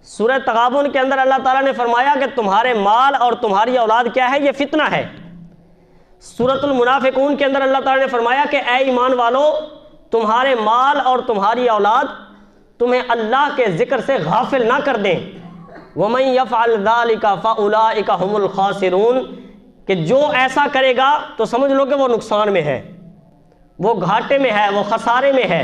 سورہ تغابن کے اندر اللہ تعالیٰ نے فرمایا کہ تمہارے مال اور تمہاری اولاد کیا ہے؟ یہ فتنہ ہے۔ سورۃ المنافقون کے اندر اللہ تعالیٰ نے فرمایا کہ اے ایمان والو، تمہارے مال اور تمہاری اولاد تمہیں اللہ کے ذکر سے غافل نہ کر دیں۔ وَمَن يَفْعَلْ ذَلِكَ فَأُولَٰئِكَ هُمُ الْخَاسِرُونَ، کہ جو ایسا کرے گا تو سمجھ لو کہ وہ نقصان میں ہے، وہ گھاٹے میں ہے، وہ خسارے میں ہے۔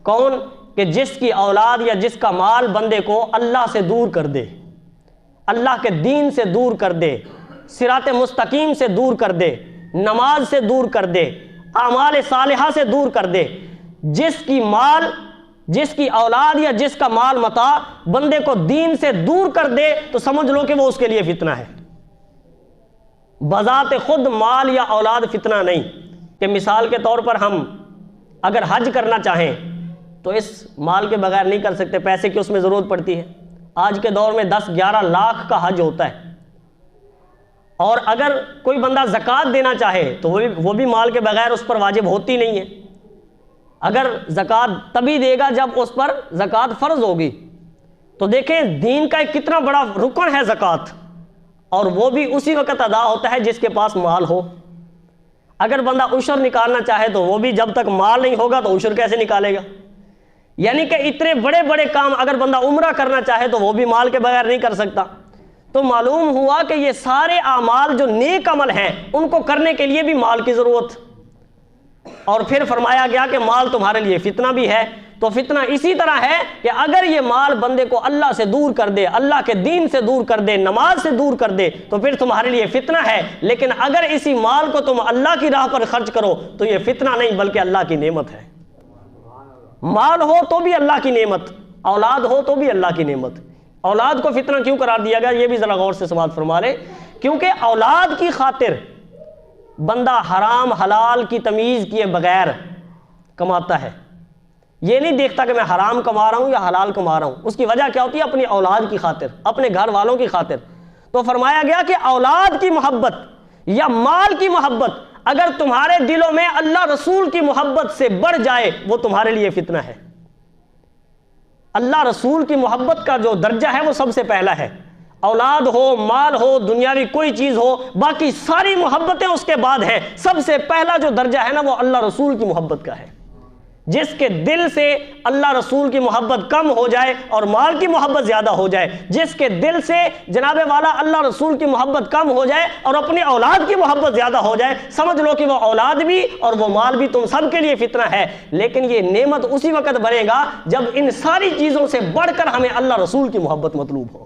کون؟ کہ جس کی اولاد یا جس کا مال بندے کو اللہ سے دور کر دے، اللہ کے دین سے دور کر دے، صراط مستقیم سے دور کر دے، نماز سے دور کر دے، اعمال صالحہ سے دور کر دے۔ جس کی اولاد یا جس کا مال متاع بندے کو دین سے دور کر دے تو سمجھ لو کہ وہ اس کے لیے فتنہ ہے۔ بذات خود مال یا اولاد فتنہ نہیں، کہ مثال کے طور پر ہم اگر حج کرنا چاہیں تو اس مال کے بغیر نہیں کر سکتے، پیسے کی اس میں ضرورت پڑتی ہے۔ آج کے دور میں 10-11 لاکھ کا حج ہوتا ہے، اور اگر کوئی بندہ زکوٰۃ دینا چاہے تو وہ بھی مال کے بغیر اس پر واجب ہوتی نہیں ہے۔ اگر زکوٰۃ تبھی دے گا جب اس پر زکوٰۃ فرض ہوگی۔ تو دیکھیں دین کا ایک کتنا بڑا رکن ہے زکوٰۃ، اور وہ بھی اسی وقت ادا ہوتا ہے جس کے پاس مال ہو۔ اگر بندہ عشر نکالنا چاہے تو وہ بھی جب تک مال نہیں ہوگا تو عشر کیسے نکالے گا؟ یعنی کہ اتنے بڑے بڑے کام اگر بندہ عمرہ کرنا چاہے تو وہ بھی مال کے بغیر نہیں کر سکتا۔ تو معلوم ہوا کہ یہ سارے اعمال جو نیک عمل ہیں ان کو کرنے کے لیے بھی مال کی ضرورت۔ اور پھر فرمایا گیا کہ مال تمہارے لیے فتنہ بھی ہے۔ تو فتنہ اسی طرح ہے کہ اگر یہ مال بندے کو اللہ سے دور کر دے، اللہ کے دین سے دور کر دے، نماز سے دور کر دے تو پھر تمہارے لیے فتنہ ہے۔ لیکن اگر اسی مال کو تم اللہ کی راہ پر خرچ کرو تو یہ فتنہ نہیں بلکہ اللہ کی نعمت ہے۔ مال ہو تو بھی اللہ کی نعمت، اولاد ہو تو بھی اللہ کی نعمت۔ اولاد کو فتنہ کیوں قرار دیا گیا یہ بھی ذرا غور سے سماعت فرما لیں۔ کیونکہ اولاد کی خاطر بندہ حرام حلال کی تمیز کیے بغیر کماتا ہے۔ یہ نہیں دیکھتا کہ میں حرام کما رہا ہوں یا حلال کما رہا ہوں، اس کی وجہ کیا ہوتی ہے؟ اپنی اولاد کی خاطر، اپنے گھر والوں کی خاطر۔ تو فرمایا گیا کہ اولاد کی محبت یا مال کی محبت اگر تمہارے دلوں میں اللہ رسول کی محبت سے بڑھ جائے وہ تمہارے لیے فتنہ ہے۔ اللہ رسول کی محبت کا جو درجہ ہے وہ سب سے پہلا ہے۔ اولاد ہو، مال ہو، دنیاوی کوئی چیز ہو، باقی ساری محبتیں اس کے بعد ہیں۔ سب سے پہلا جو درجہ ہے نا وہ اللہ رسول کی محبت کا ہے۔ جس کے دل سے اللہ رسول کی محبت کم ہو جائے اور مال کی محبت زیادہ ہو جائے، جس کے دل سے جناب والا اللہ رسول کی محبت کم ہو جائے اور اپنی اولاد کی محبت زیادہ ہو جائے، سمجھ لو کہ وہ اولاد بھی اور وہ مال بھی تم سب کے لیے فتنہ ہے۔ لیکن یہ نعمت اسی وقت بنے گا جب ان ساری چیزوں سے بڑھ کر ہمیں اللہ رسول کی محبت مطلوب ہو۔